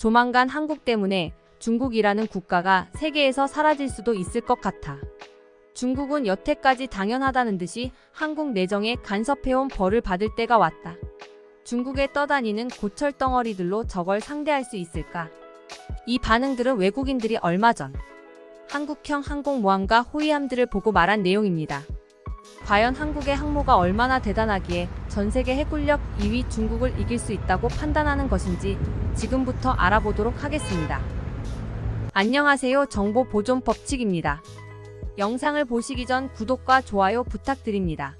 조만간 한국 때문에 중국이라는 국가가 세계에서 사라질 수도 있을 것 같아. 중국은 여태까지 당연하다는 듯이 한국 내정에 간섭해온 벌을 받을 때가 왔다. 중국에 떠다니는 고철 덩어리들로 저걸 상대할 수 있을까? 이 반응들은 외국인들이 얼마 전 한국형 항공모함과 호위함들을 보고 말한 내용입니다. 과연 한국의 항모가 얼마나 대단하기에 전세계 해군력 2위 중국을 이길 수 있다고 판단하는 것인지 지금부터 알아보도록 하겠습니다. 안녕하세요. 정보보존법칙입니다. 영상을 보시기 전 구독과 좋아요 부탁드립니다.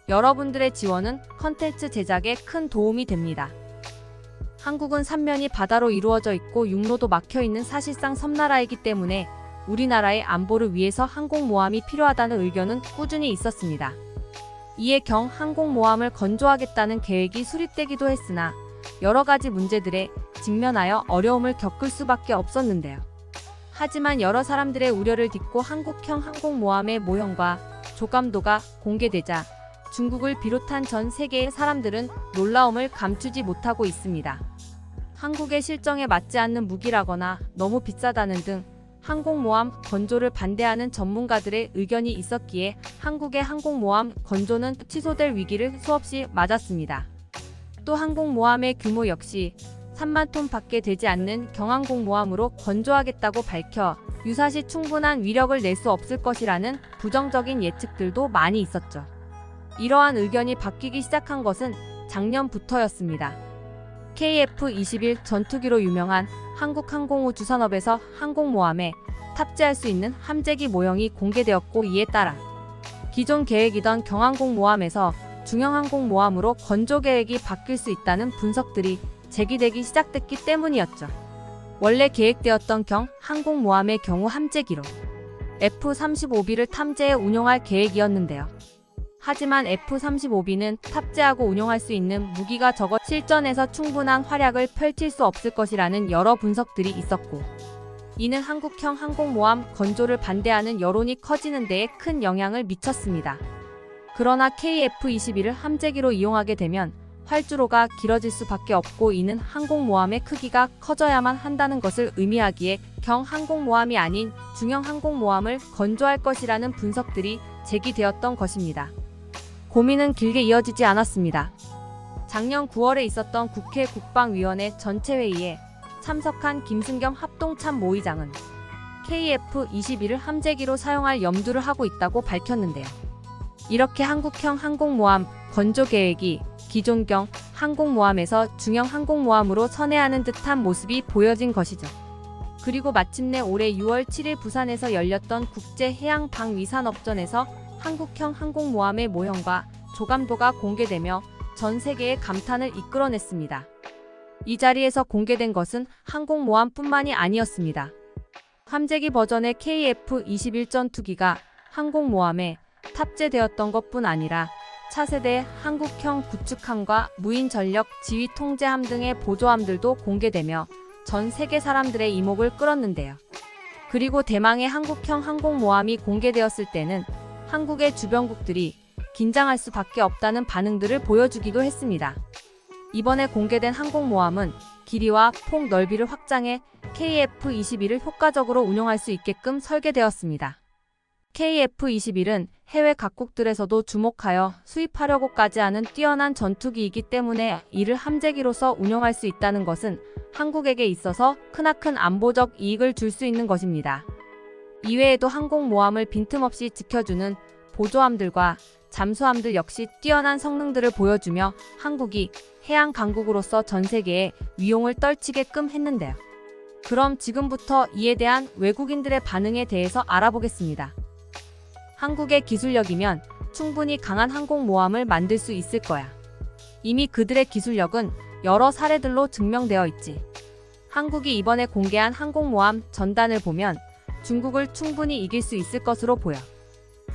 여러분들의 지원은 컨텐츠 제작에 큰 도움이 됩니다. 한국은 삼면이 바다로 이루어져 있고 육로도 막혀있는 사실상 섬나라이기 때문에 우리나라의 안보를 위해서 항공모함이 필요하다는 의견은 꾸준히 있었습니다. 이에 항공모함을 건조하겠다는 계획이 수립되기도 했으나 여러 가지 문제들에 직면하여 어려움을 겪을 수밖에 없었는데요. 하지만 여러 사람들의 우려를 딛고 한국형 항공모함의 모형과 조감도가 공개되자 중국을 비롯한 전 세계의 사람들은 놀라움을 감추지 못하고 있습니다. 한국의 실정에 맞지 않는 무기라거나 너무 비싸다는 등 항공모함 건조를 반대하는 전문가들의 의견이 있었기에 한국의 항공모함 건조는 취소될 위기를 수없이 맞았습니다. 또 항공모함의 규모 역시 3만 톤 밖에 되지 않는 경항공모함으로 건조하겠다고 밝혀 유사시 충분한 위력을 낼 수 없을 것이라는 부정적인 예측들도 많이 있었죠. 이러한 의견이 바뀌기 시작한 것은 작년부터였습니다. KF-21 전투기로 유명한 한국항공우주산업에서 항공모함에 탑재할 수 있는 함재기 모형이 공개되었고, 이에 따라 기존 계획이던 경항공모함에서 중형항공모함으로 건조 계획이 바뀔 수 있다는 분석들이 제기되기 시작됐기 때문이었죠. 원래 계획되었던 항공모함의 경우 함재기로 F-35B를 탑재해 운용할 계획이었는데요. 하지만 F-35B는 탑재하고 운용할 수 있는 무기가 적어 실전에서 충분한 활약을 펼칠 수 없을 것이라는 여러 분석들이 있었고, 이는 한국형 항공모함 건조를 반대하는 여론이 커지는 데에 큰 영향을 미쳤습니다. 그러나 KF-21을 함재기로 이용하게 되면 활주로가 길어질 수밖에 없고, 이는 항공모함의 크기가 커져야만 한다는 것을 의미하기에 경항공모함이 아닌 중형 항공모함을 건조할 것이라는 분석들이 제기되었던 것입니다. 고민은 길게 이어지지 않았습니다. 작년 9월에 있었던 국회 국방위원회 전체회의에 참석한 김승겸 합동참모의장은 KF-21을 함재기로 사용할 염두를 하고 있다고 밝혔는데요. 이렇게 한국형 항공모함 건조 계획이 기존 항공모함에서 중형 항공모함으로 선회하는 듯한 모습이 보여진 것이죠. 그리고 마침내 올해 6월 7일 부산에서 열렸던 국제해양방위산업전에서 한국형 항공모함의 모형과 조감도가 공개되며 전 세계의 감탄을 이끌어냈습니다. 이 자리에서 공개된 것은 항공모함뿐만이 아니었습니다. 함재기 버전의 KF-21 전투기가 항공모함에 탑재되었던 것뿐 아니라 차세대 한국형 구축함과 무인전력 지휘통제함 등의 보조함들도 공개되며 전 세계 사람들의 이목을 끌었는데요. 그리고 대망의 한국형 항공모함이 공개되었을 때는 한국의 주변국들이 긴장할 수밖에 없다는 반응들을 보여주기도 했습니다. 이번에 공개된 항공모함은 길이와 폭 넓이를 확장해 KF-21을 효과적으로 운용할 수 있게끔 설계되었습니다. KF-21은 해외 각국들에서도 주목하여 수입하려고까지 하는 뛰어난 전투기이기 때문에 이를 함재기로서 운용할 수 있다는 것은 한국에게 있어서 크나큰 안보적 이익을 줄 수 있는 것입니다. 이외에도 항공모함을 빈틈없이 지켜주는 보조함들과 잠수함들 역시 뛰어난 성능들을 보여주며 한국이 해양 강국으로서 전 세계에 위용을 떨치게끔 했는데요. 그럼 지금부터 이에 대한 외국인들의 반응에 대해서 알아보겠습니다. 한국의 기술력이면 충분히 강한 항공모함을 만들 수 있을 거야. 이미 그들의 기술력은 여러 사례들로 증명되어 있지. 한국이 이번에 공개한 항공모함 전단을 보면 중국을 충분히 이길 수 있을 것으로 보여.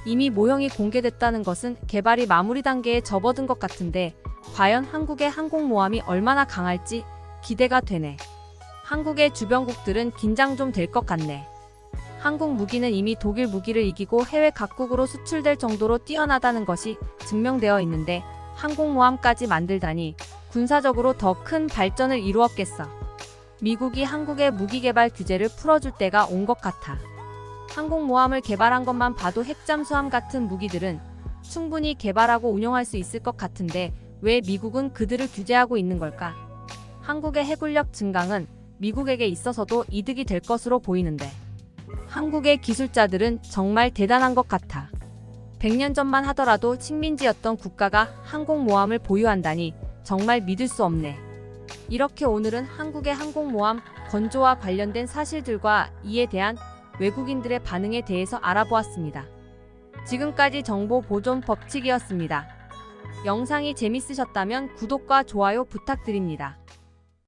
이미 모형이 공개됐다는 것은 개발이 마무리 단계에 접어든 것 같은데 과연 한국의 항공모함이 얼마나 강할지 기대가 되네. 한국의 주변국들은 긴장 좀 될 것 같네. 한국 무기는 이미 독일 무기를 이기고 해외 각국으로 수출될 정도로 뛰어나다는 것이 증명되어 있는데 항공모함까지 만들다니 군사적으로 더 큰 발전을 이루었겠어. 미국이 한국의 무기 개발 규제를 풀어줄 때가 온 것 같아. 항공모함을 개발한 것만 봐도 핵잠수함 같은 무기들은 충분히 개발하고 운용할 수 있을 것 같은데 왜 미국은 그들을 규제하고 있는 걸까? 한국의 해군력 증강은 미국에게 있어서도 이득이 될 것으로 보이는데 한국의 기술자들은 정말 대단한 것 같아. 100년 전만 하더라도 식민지였던 국가가 항공모함을 보유한다니 정말 믿을 수 없네. 이렇게 오늘은 한국의 항공모함 건조와 관련된 사실들과 이에 대한 외국인들의 반응에 대해서 알아보았습니다. 지금까지 정보보존법칙이었습니다. 영상이 재밌으셨다면 구독과 좋아요 부탁드립니다.